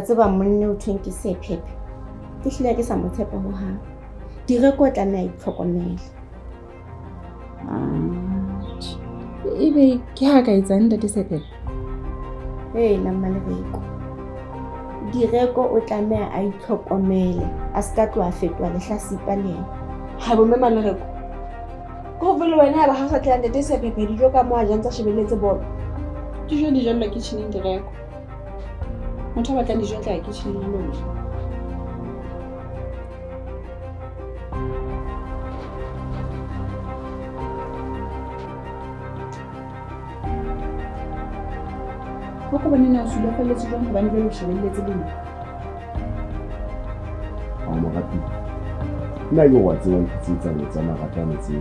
wa tseba monne o thweng ke Sephephe ke hlile ke sa mo tshepa ho hang direko tla nna itlhokomele ebe ke ha ka etsa ntate Sephephe la Malebeko direko o tlameha a itlhokomele a ska tloa fetwa lehlasipa le yena ha bo mme Malebeko go bole wena ba ha sa tla ntate Sephephe dijo ka mo a jantsa shebeletse bolo dijo di jalla kitchen direko motho ba tla dijo tla kitchen le lona Boko bane na sula felletse jwang hobane jwale o shebelletse le nna. Marati. Nna yo wa tseba ntse tsa maratane tse.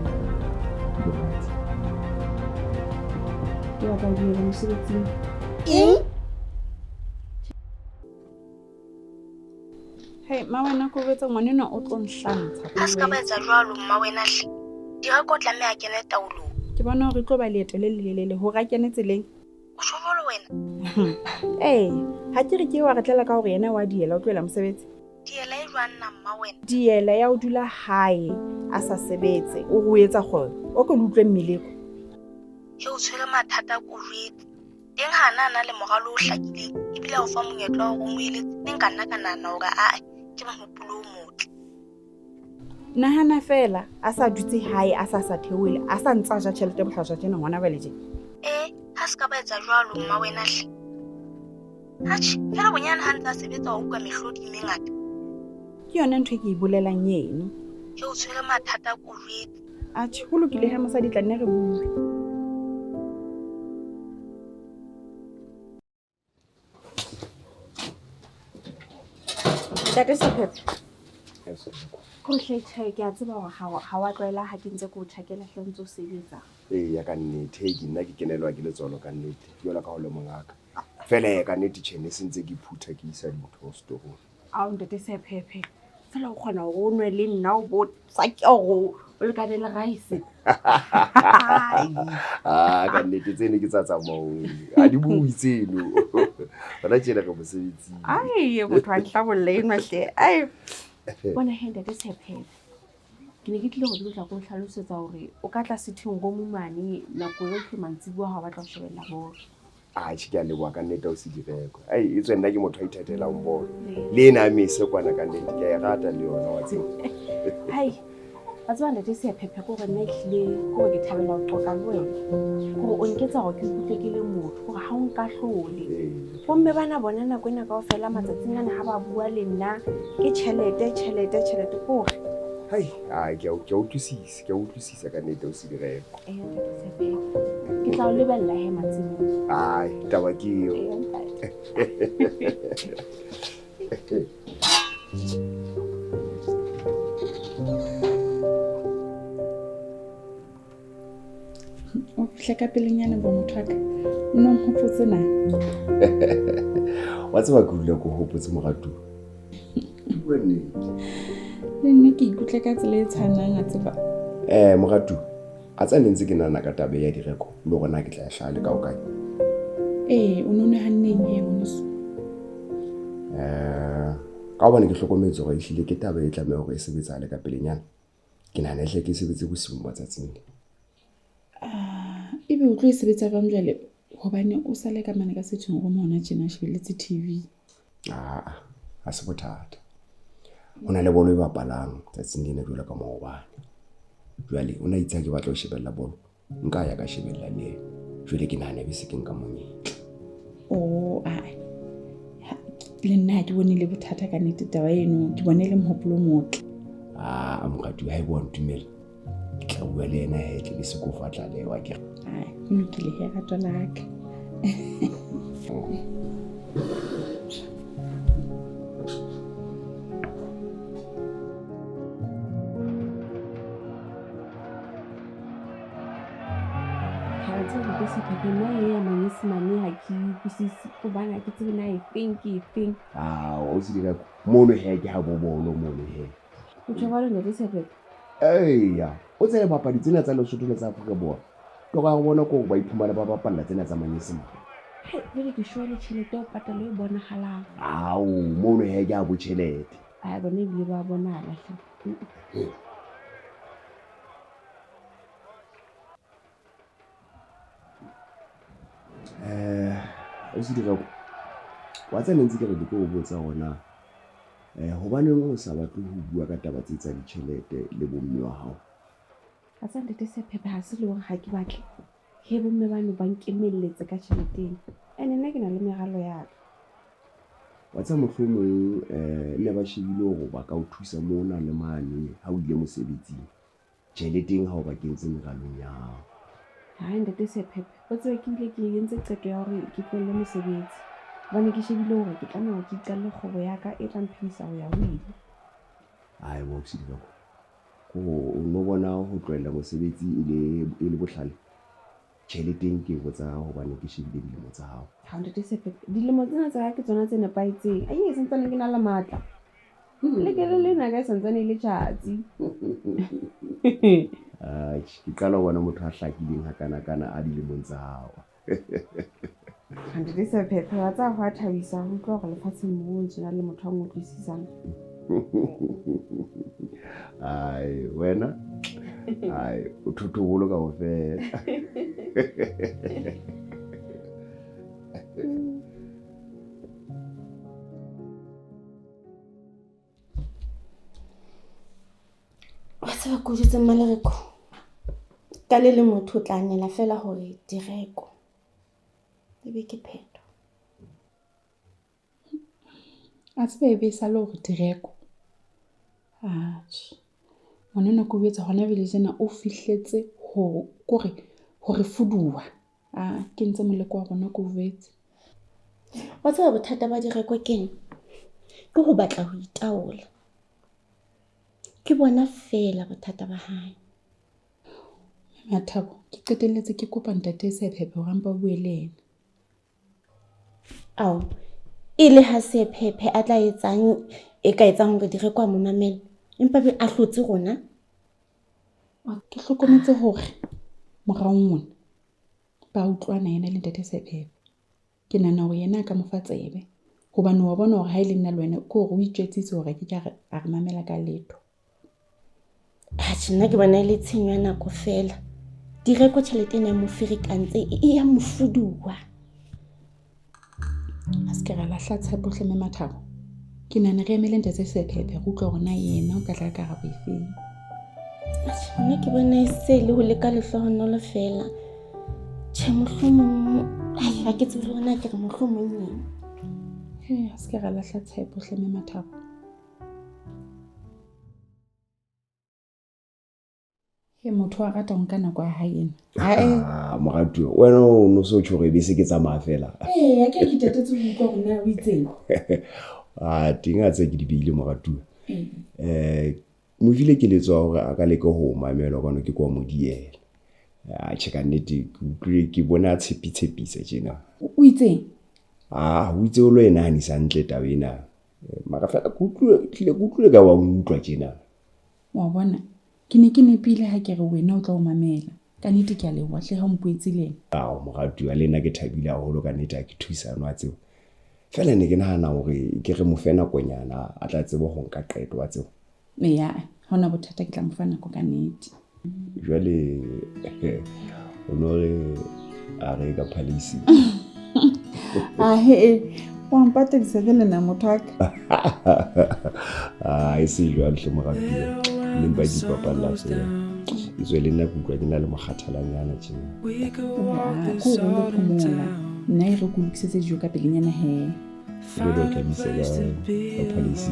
Ke wa ka dira mosebetsi. Hey, ma wena ko betsa ngwanena o tlo nhlantsha. Ha ska ba etsa jwalo mma wena hle. Dira ko tlameha kene taolong. Ke bona hore tlo ba leeto le lelele ho ra kene tseleng. O shobolo wena. Ha ke re ke wa re tlela ka hore yena wa diela o tloela mosebetsi. Diela e jwang nna mma wena? Diela ya o dula hae a sa sebetse o go etsa kgolo. O ke lutlwe mmeleko. Ke o tshwere mathata ko jwetse. Teng hana na le moralo o hlakile ebile o fa monyetlo wa go mo eletse neng kana kana hore a ke mohopolo o motle. Nahana fela a sa dutse hae a sa theoele a sa ntsa ja tšhelete bohlaswa tjena ngwana ba leje. Ha ska ba etsa jwalo mma wena hle. Hatjhe fela bonyana ha ntsa sebetsa o utlwa mehlodi e mengata. Ke yona ntho e ke e bolelang yeno. Ke o tshwere mathata ko jwetse. Atjhe ho lokile ha mosadi tla nne re bue. Tate Sephephe. Ko hletse ke a tseba hore ha wa tlwaela ha ke ntse ko tjhakela hlantse o sebetsa. Ya ka nnete ke nna ke kenelwa ke letsolo ka nnete ke yola ka ho le mongaka fela ka nnete tjene sentse ke phutha ke isa dintho store a ntate Sephephe fela o kgona ho o nwe le nna o bo tsake o le ka le rice ka nnete tsene ke tsa tsamao a di bui tseno bana tjena ka mosebetsi motho a hlabolla enwa hle bona ntate Sephephe ke ne ke tlile go tla go hlalosetsa hore o ka tla sething go momane nako yotlhe mantsibuwa ha ba tla shebella bolo ke a leboha ka nnete o se direko e tswe nna ke motho a ithatelang bolo le ena a mese kwana ka nnete ke a rata le yona wa tseba a tseba ntate Sephephe ko re nna ehlile ko ke thabela ho qoqa le wena gore o nketsa gore ke ikutlwe ke le motho gore ha o nka hlole bomme bana bona nako ena kaofela matsatsing ana ha ba bua le nna ke tjhelete kore ke a utlwisisa ka nnete o se direko ke tla o lebella he matsimo taba ke eo o fihla ka pelenyana bo motho aka o no nhopotse na wa tseba ke dula go hopotse morato le nne ke ikutlwa ka tsela e tshwanang a tseba morato a tsane ntse ke nana ka tabe ya direko le gona ke tla sha le ka o kae o none hanneng e monoso ka bone ke hlokometse go ihlile ke tabe e tlameha go e sebetsa le ka pelenyana ke nana hle ke sebetse go se mo tsatsing ebe o tlo e sebetsa ba mjale hobane o sale ka mane ka sethong go mona tjena shebeletse TV a se bothata ona le bolo e bapalang tsatsing lena jwale ka maobane jwale ona itse ke batla ho shebella bolo nka ya ka shebella le jwale ke nahana be se ke nka monyetla le nna ke bone le bothata ka nnete taba eno ke bone le mohopolo motle morati ha e bona tumela ke tla bua le yena he ke se ko fatla le wa ke o lokile he rato laka Sephephe nna ya manyesemane ha ke utlwisisi gobane ha ke tsebe na e feng o se dira mono he ke ha bobolo mono he o tshwa ba ntate Sephephe o tsele bapadi tsena tsa Lesotho le tsa Afrika Borwa ke ga go bona ko ba iphumana ba bapalla tsena tsa manyesemane Jwale ke sure le tjhelete o patalo e bonahalang. ao mono he ke a botjhelete. A bone ebile ba bonahala hle. O se dira wa tsena ntse ke re ke o botsa hona hobaneng o sa batle ho bua ka taba tsa ditjhelete le bomme wa hao? A tsa ntate Sephephe ha se le hore ha ke batle he bomme bano ba nkemelletse ka tjheleteng, ene nna ke na le meralo ya ka. Wa tsa mohlomong ne ba shebile hore ba ka o thusa mona le mane ha o ile mosebetsing tjheleteng ha o ba kentse meralong ya hao. Ha ntate Sephephe o tsebe ke ile ke entse qeto ya hore ke tlohelle mosebetsi hobane ke shebile hore ke tlameha hore ke iqalle kgwebo ya ka e tla mphedisa ho ya ho ile. Ai wa se dira ko no bona ho tlohela mosebetsi e le bohlale tjheleteng ke botsa hobane ke shebile dilemo tsa hao. Ha ntate Sephephe dilemo tsena tsa ka ke tsona tse nepahetseng. Ai se ntsane ke na le matla le ke le na ka santsane ile tjhatsi. Ke qala ho bona motho a hlakileng hakana a dilemong tsa hao. Ntate Sephephe wa tsa ho thabisa ho utlwa hore lefatsheng moo tsena le motho a ngotlisisang. Ai wena ai o thotho bolo ka ho fela. Wa tseba ko jetse Malereko ka le motho o tla nela fela hore direko e be ke phetho. A tsebe ebe sa le hore direko. Monana ko betsa hona bile jena o fihletse hore fuduwa. Ke ntse moleko wa rona ko vetse. Wa tseba bothata ba direko keng? Ke ho batla ho itaola. Ke bona fela bothata ba hae. Mathabo, ke qetelletse ke kopa ntate Sephephe hore mpa bue le yena. Ao, ile ha Sephephe a tla etsang e ka etsang hore direko a mo mamela. Empa be a hlotse rona. Ke hlokometse hore morao mona ba utlwana yena le ntate Sephephe. Ke nana hore yena ka mo fa tsebe hobane wa bona hore ha ile nna le wena ko hore o itjetsitse hore ke tla a re mamela ka letho. Nna ke bona ile tshenyo ya nako fela. Direko tjhelete ena mo firikantse e ya mofuduwa. A se ke ra lahla tshepo hle Mathabo. Ke nana re emele ntate Sephephe re utlwa hore na yena o ka tla ka rabo efeng. Nna ke bona se le ho leka lehlohonolo fela. Tjhe mohlomong ha ke tsebe hore na ke re mohlomong eng. A se ke ra lahla tshepo hle Mathabo. He motho a rata nka nako ya hae ena. Moratuwa wena o no so tjhore be se ke tsamaya fela. A ke tetetse ho utlwa hore na o itseng. Tinga tse ke di beile moratuwa. Mo file ke letswa hore a ka leka ho mamela hobane ke kwa modiela. Cheka nnete ke bona tshepitse tjena. O itseng? O itse o lo ena hanisa ntle taba ena. Mara fela ke utlwile ka wa utlwa tjena. Wa bona ke ne ke nepile ha ke re wena o tla o mamela. Ka nnete ke a le wa hle ha mpoetsile. Moratuwa le nna ke thabile haholo ka nnete a ke thusa no a tseo. Fela ne ke nahana hore ke re mo fe nakonyana a tla tseba ho nka qeto wa tseo. Ya, hona bothata ke tla mo fa nako ka nnete. Jwale o no re a re ka phalisi. Wa mpatedisa le nna motho aka. E se jwale hle moratuwa. Le mpa di papalla fela. Izwe le nna ke utlwa ke na le mokgathalanyana tjena. Ko go phomola. Nna e re go lokisetse dijo ka pelenyana he. Le do tla bisa ka policy.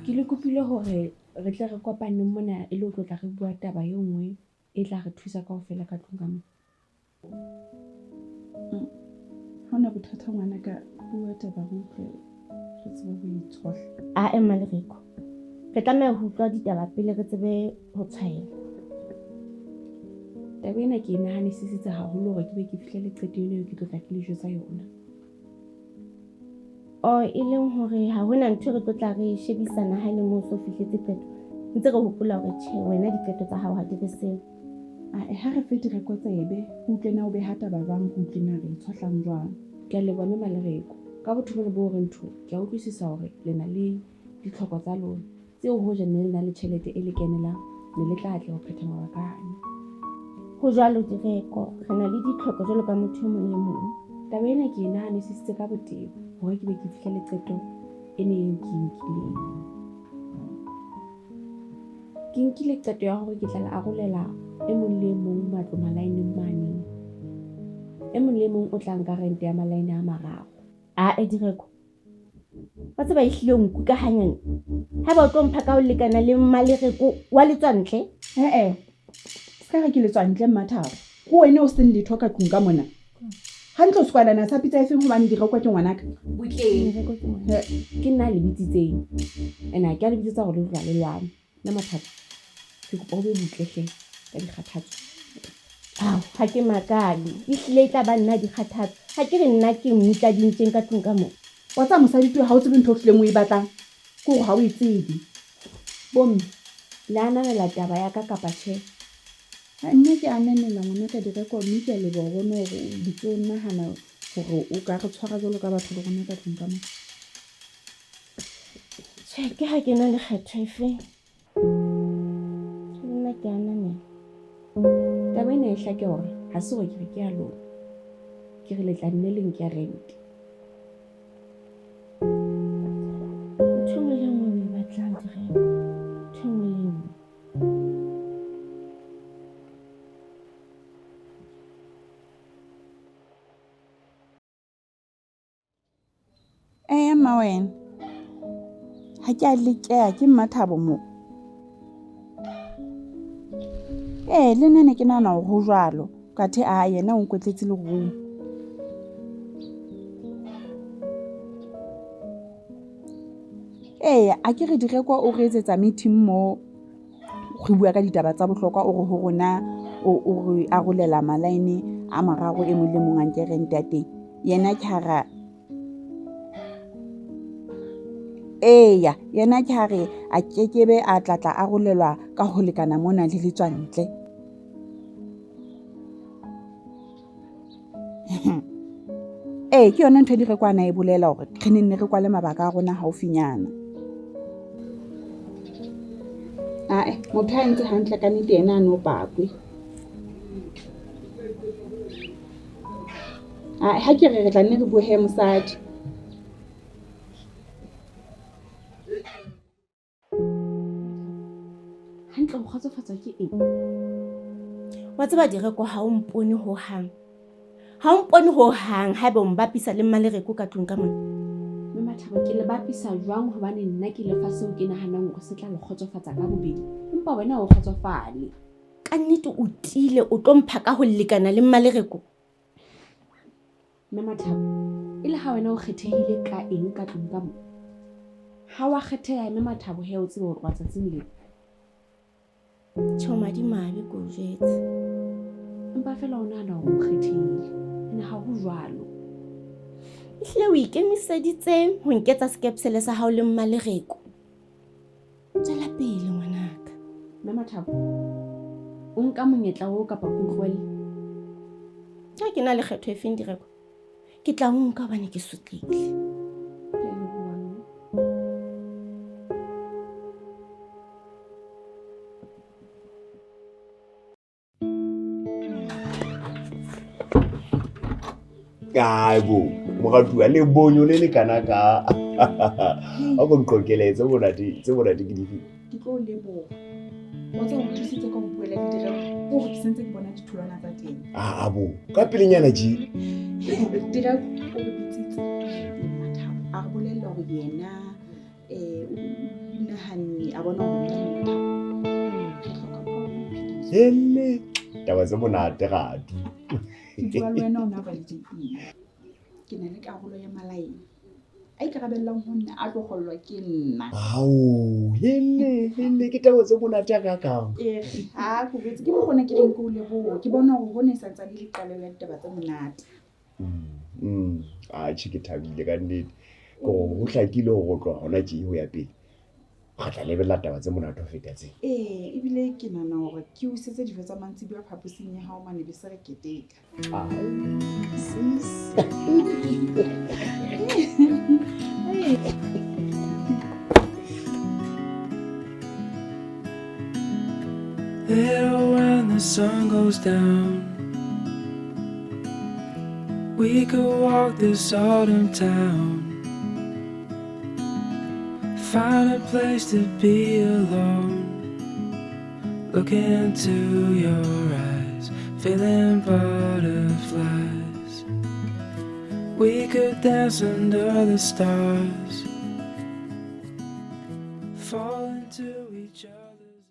Ke le kopile hore re tle re kopane mona e le ho tla re bua taba e nngwe e tla re thusa kaofela ka tlung ka mo. Hona bothata ngwana ka bua taba go utlwe re tsebe go itshohla. Malereko. Re tlameha ho utlwa ditaba pele re tsebe ho tshwaela. Taba ena ke nahanisitse haholo hore ke be ke fihlele qetong eo ke tlo tla ke le jwetsa yona. E leng hore ha hona ntho re tlo tla re shebisana ha le mo so fihletse qeto. ntse re hopola hore tjhe wena diqeto tsa hao ha di re seo. Ha re fe direko tsebe go utlwe na o be hata ba bang go utlwe na re itshwahlang jwang. Ke a leboha mme Malereko ka botho bo bo re ntho ke a utlwisisa hore le na le ditlhoko tsa lona tseo hoja ne le na le tjhelete e le kenelang ne le tla atla ho phetha mabaka ano. Ho jwalo direko re na le ditlhoko jwalo ka motho e mong le mong. Taba ena ke e nahanisitse ka botebo hore ke be ke fihlele qeto e neng ke nkileng. Ke nkile qeto ya hore ke tla le arolela e mong le mong matlo malaeneng mane. E mong le mong o tla nka rente ya malaene a mararo. Direko wa tseba ehlile o nkuka hanyane ha ba o tlo mpha ka ho lekana le Malereko wa letswantle. Ska re ke letswantle Mmathabo go wena o seng letho ka tlung ka mona. Hantle o skwalana sa pitsa efeng hobane direko ke ngwanaka. Ke nna le bitsitseng ena ke a le bitsitsa gore le utlwa le lwana nna Mathabo ke kopa o be butlehle ka dikgathatso. Ha ke makale ehlile e tla ba nna dikgathatso ha ke re nna ke mmutla dintseng ka tlung ka mona. Wa tsa mosadi tu ha o tsebe ntho hleng o e batlang ke gore ha o e tsebe. Bomme le ananela taba ya ka kapa tjhe? Nna ke ananela ngwana ka direko mme ke a leboha bona hore o bitse o nahana hore o ka re tshwara jwalo ka batho le rona ka tlung ka mona. Tjhe ke ha ke na le kgetho efe nna ke ananela. Taba ena e hlake hore ha se hore ke re ke a lona ke re le tla nne leng ke a rente. Ntho engwe le engwe o e batlang direko ntho engwe le engwe. Mma wena ha ke a lekeha ke Mmathabo mo. Le nene ke nahana hore ho jwalo ka the yena o nkwetletse le room. A ke re direko o re etsetsa meeting mo go bua ka ditaba tsa bohlokwa o re ho rona o re arolela malaene a mararo e mong le mong a nke rente ya teng. Yena ke hara yena ke hare a kekebe a tlatla arolelwa ka ho lekana mona le letswantle. Ke yona ntho direkwana e bolela hore re nne re kwale mabaka a rona haufinyana. Motho a ntse hantle ka nnete yena a no pakwe. Ha ke re tla nne re bue he mosadi. Hantle ho kgotsofatswa ke eng? Wa tseba direko ha o mpone ho hang. Ha o mpone ho hang haeba o mbapisa le Malereko ka tlung ka mona. Mme Mathabo ke le bapisa jwang hobane nna ke le fa seo ke nahanang hore se tla le kgotsofatsa ka bobedi. Empa wena o kgotsofale. Ka nnete o tile o tlo mpha ka ho lekana le Malereko. Mme Mathabo e le ha wena o kgethehile ka eng ka tlung ka mona. Ha wa kgetheha mme Mathabo he o tsebe hore wa tsatsing le. Tshomadi mabe ko jetse. Empa fela o nahana hore o kgethehile. Ene ha ho jwalo. Ehlile o ikemiseditse ho nketsa skepsele sa hao le Malereko. Tswela pele ngwanaka. Mme Mathabo o nka monyetla o kapa kutlwele. Ha ke na le kgetho efeng direko. Ke tla nka hobane ke sotlehile. Bo moratuwa le bonyo le kana ka a go nqokeletse bona di ke di Ke tlo leboha. O tsa o thusitse ka ho buela le direko o ke sentse ke bona ditholwana tsa teng. bo ka pelenyana ji Direko o bitsitse Mathabo a re bolella hore yena o nahanne a bona hore hele taba tse monate gatu. ke bua le wena ona ba le dipina. Ke na le karolo ya malaene a ikarabellang ho nna a tlo kgollwa ke nna. Hele ke taba tse monate ka kang. Go betse ke mokgona ke reng ke o leboha ke bona hore hone sa ntse le diqalo ya ditaba tse monate. Ke thabile ka nnete go hlakile go tloga gona tje ho ya pele ga tla lebella taba tse monate ho feta tse. Ebile ke nana hore ke o isetse dijo tsa mantsibuya phaposing ya hao mane be se re keteka. Sis. Little when the sun goes down, we could walk this autumn town, find a place to be alone, look into your eyes, feeling butterflies. We could dance under the stars, fall into each other.